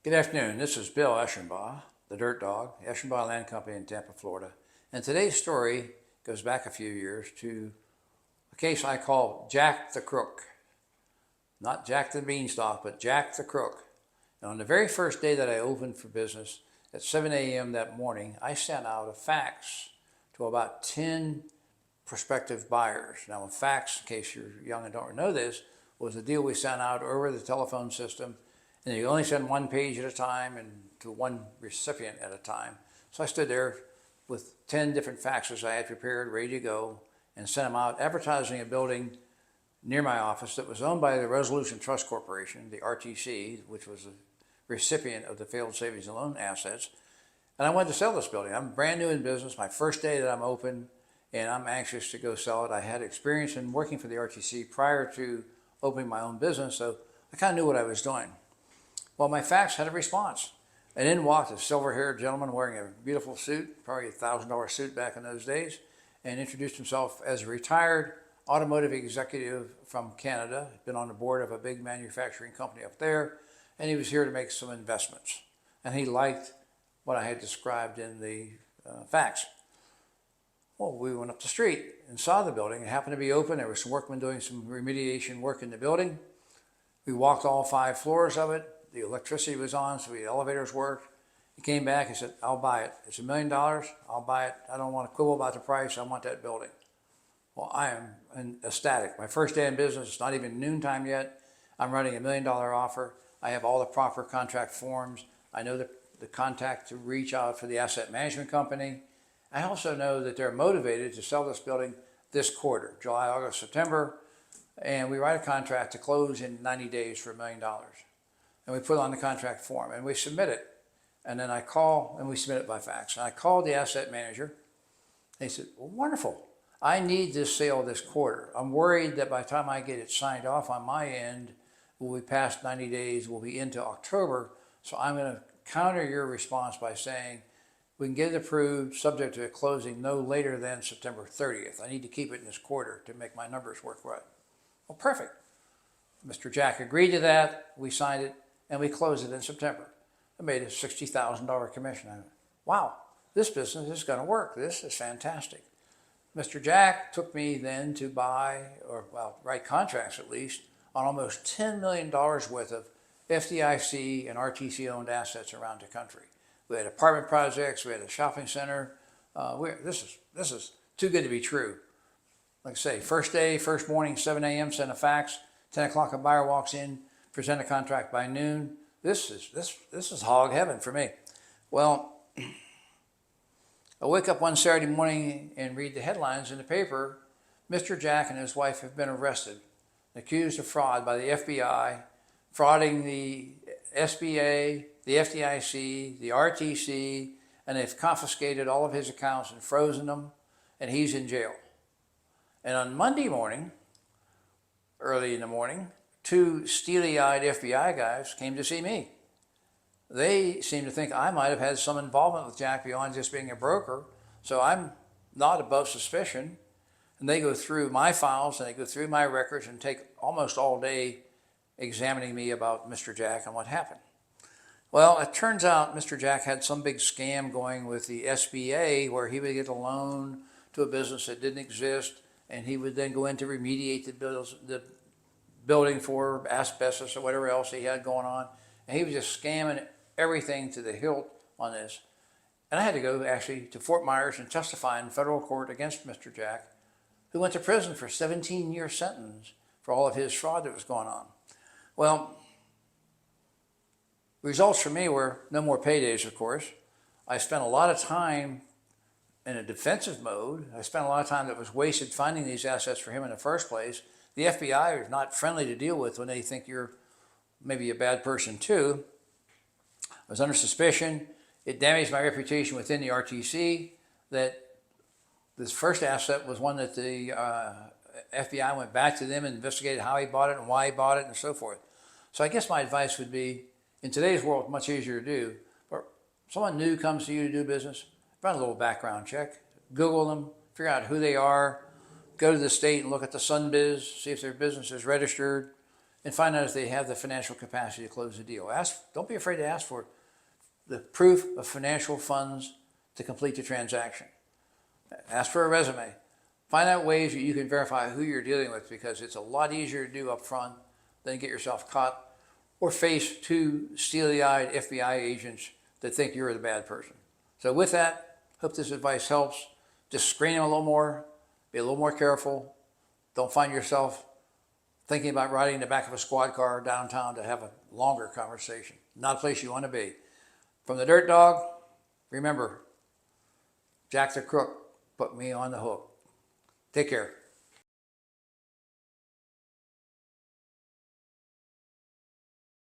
Good afternoon. This is Bill Eschenbaugh, the Dirt Dog, Eschenbaugh Land Company in Tampa, Florida. And today's story goes back a few years to a case I call Jack the Crook. Not Jack the Beanstalk, but Jack the Crook. And on the very first day that I opened for business at 7 a.m. that morning, I sent out a fax to about 10 prospective buyers. Now, a fax, in case you're young and don't know this, was a deal we sent out over the telephone system. And you only send one page at a time and to one recipient at a time. So I stood there with 10 different faxes I had prepared, ready to go, and sent them out advertising a building near my office that was owned by the Resolution Trust Corporation, the RTC, which was a recipient of the failed savings and loan assets. And I wanted to sell this building. I'm brand new in business, my first day that I'm open, and I'm anxious to go sell it. I had experience in working for the RTC prior to opening my own business, so I kind of knew what I was doing. Well, my fax had a response. And in walked a silver-haired gentleman wearing a beautiful suit, probably a $1,000 suit back in those days, and introduced himself as a retired automotive executive from Canada. He'd been on the board of a big manufacturing company up there, and he was here to make some investments. And he liked what I had described in the fax. Well, we went up the street and saw the building. It happened to be open. There were some workmen doing some remediation work in the building. We walked all 5 floors of it. The electricity was on, so the elevators worked. He came back and said, I'll buy it. It's $1 million. I'll buy it. I don't want to quibble about the price. I want that building. Well, I am ecstatic. My first day in business, it's not even noontime yet. I'm running $1 million offer. I have all the proper contract forms. I know the contact to reach out for the asset management company. I also know that they're motivated to sell this building this quarter, July, August, September, and we write a contract to close in 90 days for $1 million. And we put it on the contract form and we submit it. And then I call and we submit it by fax. And I called the asset manager and he said, well, wonderful. I need this sale this quarter. I'm worried that by the time I get it signed off on my end, we'll be past 90 days, we'll be into October. So I'm going to counter your response by saying we can get it approved subject to a closing no later than September 30th. I need to keep it in this quarter to make my numbers work right. Well, perfect. Mr. Jack agreed to that. We signed it. And we closed it in September. I made a $60,000 commission. I went, wow, this business is going to work. This is fantastic. Mr. Jack took me then to buy, or well, write contracts at least, on almost $10 million worth of FDIC and RTC owned assets around the country. We had apartment projects, we had a shopping center. This is too good to be true. Like I say, first day, first morning, 7 a.m., send a fax, 10 o'clock a buyer walks in, present a contract by noon. This is hog heaven for me. Well, I wake up one Saturday morning and read the headlines in the paper. Mr. Jack and his wife have been arrested, accused of fraud by the FBI, frauding the SBA, the FDIC, the RTC, and they've confiscated all of his accounts and frozen them, and he's in jail. And on Monday morning, early in the morning, 2 steely-eyed FBI guys came to see me. They seemed to think I might have had some involvement with Jack beyond just being a broker, so I'm not above suspicion. And they go through my files and they go through my records and take almost all day examining me about Mr. Jack and what happened. Well, it turns out Mr. Jack had some big scam going with the SBA where he would get a loan to a business that didn't exist, and he would then go in to remediate the building for asbestos or whatever else he had going on. And he was just scamming everything to the hilt on this. And I had to go actually to Fort Myers and testify in federal court against Mr. Jack, who went to prison for a 17-year sentence for all of his fraud that was going on. Well, results for me were no more paydays, of course. I spent a lot of time in a defensive mode. I spent a lot of time that was wasted finding these assets for him in the first place. The FBI is not friendly to deal with when they think you're maybe a bad person too. I was under suspicion. It damaged my reputation within the RTC that this first asset was one that the FBI went back to them and investigated how he bought it and why he bought it and so forth. So I guess my advice would be, in today's world, much easier to do, but someone new comes to you to do business, run a little background check, Google them, figure out who they are, go to the state and look at the SunBiz, see if their business is registered, and find out if they have the financial capacity to close the deal. Don't be afraid to ask for the proof of financial funds to complete the transaction. Ask for a resume. Find out ways that you can verify who you're dealing with, because it's a lot easier to do up front than get yourself caught or face two steely-eyed FBI agents that think you're the bad person. So with that, hope this advice helps. Just screen them a little more, be a little more careful. Don't find yourself thinking about riding in the back of a squad car downtown to have a longer conversation. Not a place you want to be. From the Dirt Dog, remember, Jack the Crook put me on the hook. Take care.